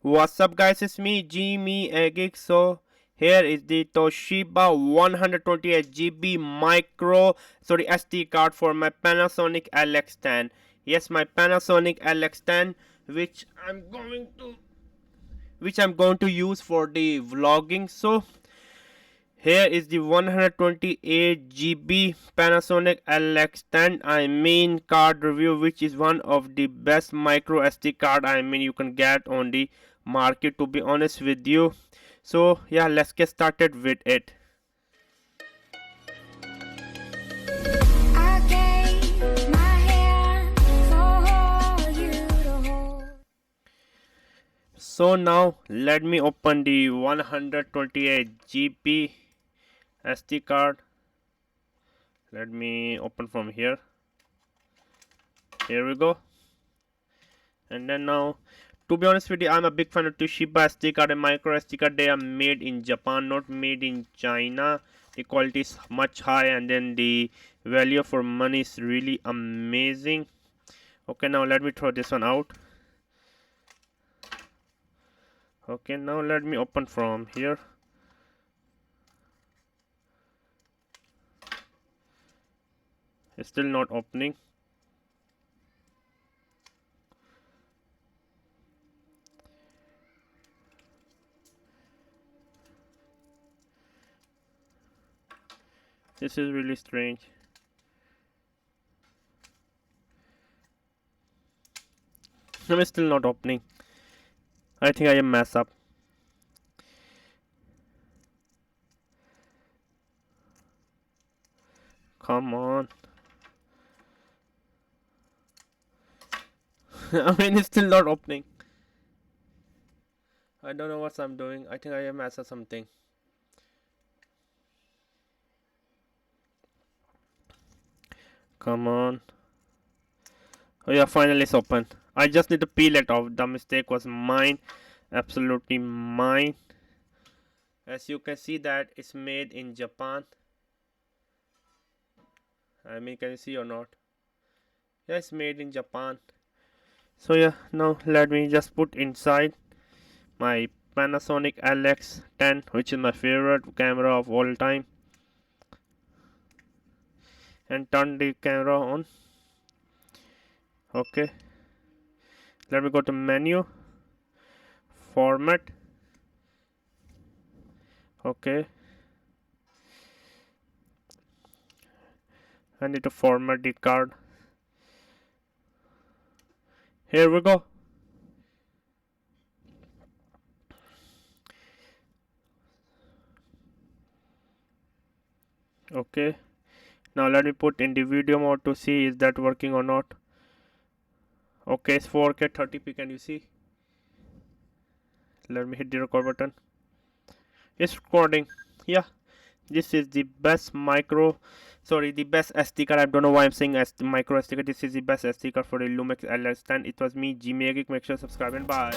What's up guys, it's me Geek. So here is the Toshiba 128GB SD card for my Panasonic LX10. Yes, my Panasonic LX10 which I'm going to use for the vlogging. So here is the 128GB Panasonic LX10 card review, which is one of the best micro SD card you can get on the market, to be honest with you. So yeah, let's get started with it. So now let me open the 128GB SD card. Let me open from here. Here we go. And then now, to be honest with you, I'm a big fan of Toshiba SD card and micro SD card. They are made in Japan, not made in China. The quality is much high, and then the value for money is really amazing. Okay, now let me throw this one out. Okay, now let me open from here. It's still not opening. This is really strange. I'm still not opening. I think I mess up. Come on. It's still not opening. I don't know what I'm doing. I think I messed up something. Come on. Oh yeah, finally it's open. I just need to peel it off. The mistake was mine. Absolutely mine. As you can see that it's made in Japan. Can you see or not? Yeah, it's made in Japan. So yeah, now let me just put inside my Panasonic LX10, which is my favorite camera of all time, and turn the camera on. Okay, let me go to menu, format. Okay, I need to format the card. Here we go. Okay, now let me put in the video mode to see is that working or not. Okay, it's 4K 30p. Can you see? Let me hit the record button. It's recording. Yeah, this is the best the best SD card. I don't know why I'm saying micro SD card. This is the best SD card for the Lumix LX10. It was me, Geek. Make sure to subscribe and bye.